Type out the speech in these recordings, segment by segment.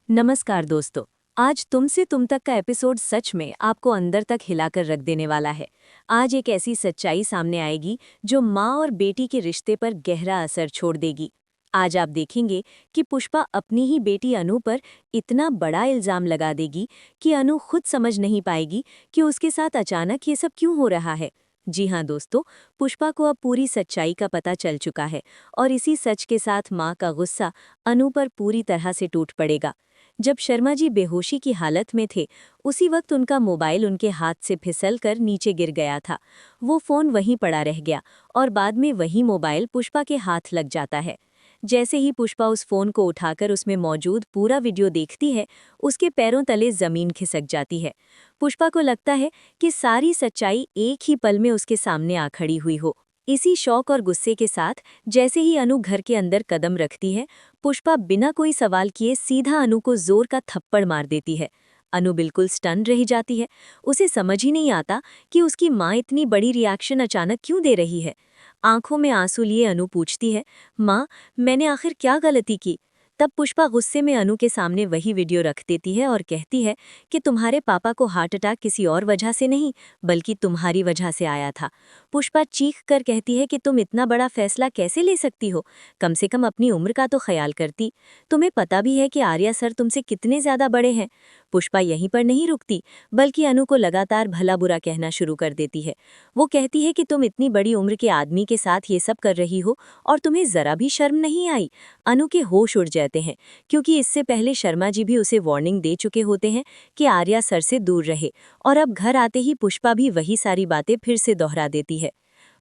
नमस्कार दोस्तों। आज तुमसे तुम तक का एपिसोड सच में आपको अंदर तक हिलाकर रख देने वाला है। आज एक ऐसी सच्चाई सामने आएगी जो माँ और बेटी के रिश्ते पर गहरा असर छोड़ देगी। आज आप देखेंगे कि पुष्पा अपनी ही बेटी अनु पर इतना बड़ा इल्जाम लगा देगी कि अनु खुद समझ नहीं पाएगी कि उसके साथ अचानक ये सब क्यों हो रहा है। जी हाँ दोस्तों, पुष्पा को अब पूरी सच्चाई का पता चल चुका है और इसी सच के साथ माँ का गुस्सा अनु पर पूरी तरह से टूट पड़ेगा। जब शर्मा जी बेहोशी की हालत में थे, उसी वक्त उनका मोबाइल उनके हाथ से फिसलकर नीचे गिर गया था। वो फ़ोन वहीं पड़ा रह गया और बाद में वही मोबाइल पुष्पा के हाथ लग जाता है। जैसे ही पुष्पा उस फ़ोन को उठाकर उसमें मौजूद पूरा वीडियो देखती है, उसके पैरों तले ज़मीन खिसक जाती है। पुष्पा को लगता है कि सारी सच्चाई एक ही पल में उसके सामने आ खड़ी हुई हो। इसी शौक और गुस्से के साथ जैसे ही अनु घर के अंदर कदम रखती है, पुष्पा बिना कोई सवाल किए सीधा अनु को जोर का थप्पड़ मार देती है। अनु बिल्कुल स्टन रह जाती है। उसे समझ ही नहीं आता कि उसकी माँ इतनी बड़ी रिएक्शन अचानक क्यों दे रही है। आंखों में आंसू लिए अनु पूछती है, माँ, मैंने आखिर क्या गलती की? तब पुष्पा गुस्से में अनु के सामने वही वीडियो रख देती है और कहती है कि तुम्हारे पापा को हार्ट अटैक किसी और वजह से नहीं, बल्कि तुम्हारी वजह से आया था। पुष्पा चीख कर कहती है कि तुम इतना बड़ा फैसला कैसे ले सकती हो? कम से कम अपनी उम्र का तो ख्याल करती। तुम्हें पता भी है कि आर्या सर तुमसे कितने ज्यादा बड़े हैं। पुष्पा यहीं पर नहीं रुकती, बल्कि अनु को लगातार भला बुरा कहना शुरू कर देती है। वो कहती है कि तुम इतनी बड़ी उम्र के आदमी के साथ ये सब कर रही हो और तुम्हें जरा भी शर्म नहीं आई। अनु के होश उड़ जाते हैं, क्योंकि इससे पहले शर्मा जी भी उसे वार्निंग दे चुके होते हैं कि आर्या सर से दूर रहे, और अब घर आते ही पुष्पा भी वही सारी बातें फिर से दोहरा देती है।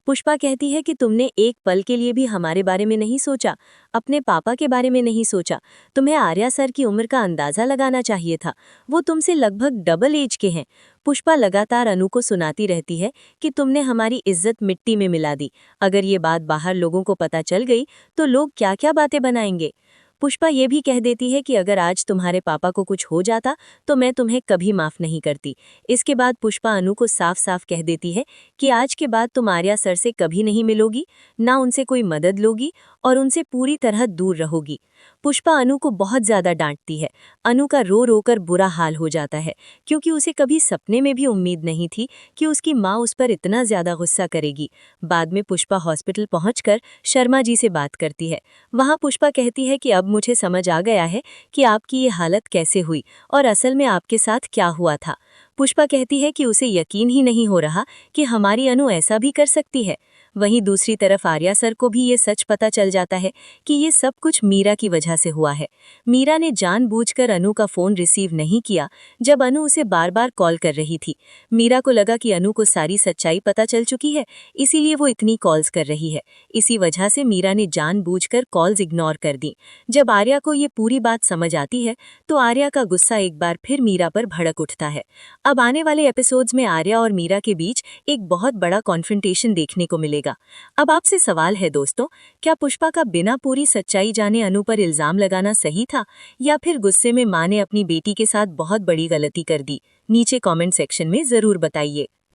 पुष्पा कहती है कि तुमने एक पल के लिए भी हमारे बारे में नहीं सोचा, अपने पापा के बारे में नहीं सोचा। तुम्हें आर्या सर की उम्र का अंदाजा लगाना चाहिए था। वो तुमसे लगभग डबल एज के हैं। पुष्पा लगातार अनु को सुनाती रहती है कि तुमने हमारी इज्जत मिट्टी में मिला दी। अगर ये बात बाहर लोगों को पता चल गई तो लोग क्या क्या बातें बनाएंगे। पुष्पा ये भी कह देती है कि अगर आज तुम्हारे पापा को कुछ हो जाता तो मैं तुम्हें कभी माफ नहीं करती। इसके बाद पुष्पा अनु को साफ साफ कह देती है कि आज के बाद तुम आर्या सर से कभी नहीं मिलोगी, ना उनसे कोई मदद लोगी और उनसे पूरी तरह दूर रहोगी। पुष्पा अनु को बहुत ज्यादा डांटती है। अनु का रो रो कर बुरा हाल हो जाता है, क्योंकि उसे कभी सपने में भी उम्मीद नहीं थी कि उसकी माँ उस पर इतना ज्यादा गुस्सा करेगी। बाद में पुष्पा हॉस्पिटल पहुंचकर शर्मा जी से बात करती है। वहां पुष्पा कहती है कि अब मुझे समझ आ गया है कि आपकी ये हालत कैसे हुई और असल में आपके साथ क्या हुआ था। पुष्पा कहती है कि उसे यकीन ही नहीं हो रहा कि हमारी अनु ऐसा भी कर सकती है। वहीं दूसरी तरफ आर्या सर को भी ये सच पता चल जाता है कि ये सब कुछ मीरा की वजह से हुआ है। मीरा ने जानबूझकर अनु का फोन रिसीव नहीं किया जब अनु उसे बार बार कॉल कर रही थी। मीरा को लगा कि अनु को सारी सच्चाई पता चल चुकी है, इसीलिए वो इतनी कॉल्स कर रही है। इसी वजह से मीरा ने जानबूझकर कॉल्स इग्नोर कर दी। जब आर्या को ये पूरी बात समझ आती है तो आर्या का गुस्सा एक बार फिर मीरा पर भड़क उठता है। अब आने वाले एपिसोड्स में आर्या और मीरा के बीच एक बहुत बड़ा कॉन्फ्रंटेशन देखने को मिलेगा। अब आपसे सवाल है दोस्तों, क्या पुष्पा का बिना पूरी सच्चाई जाने अनु पर इल्जाम लगाना सही था, या फिर गुस्से में माँ ने अपनी बेटी के साथ बहुत बड़ी गलती कर दी? नीचे कमेंट सेक्शन में जरूर बताइए।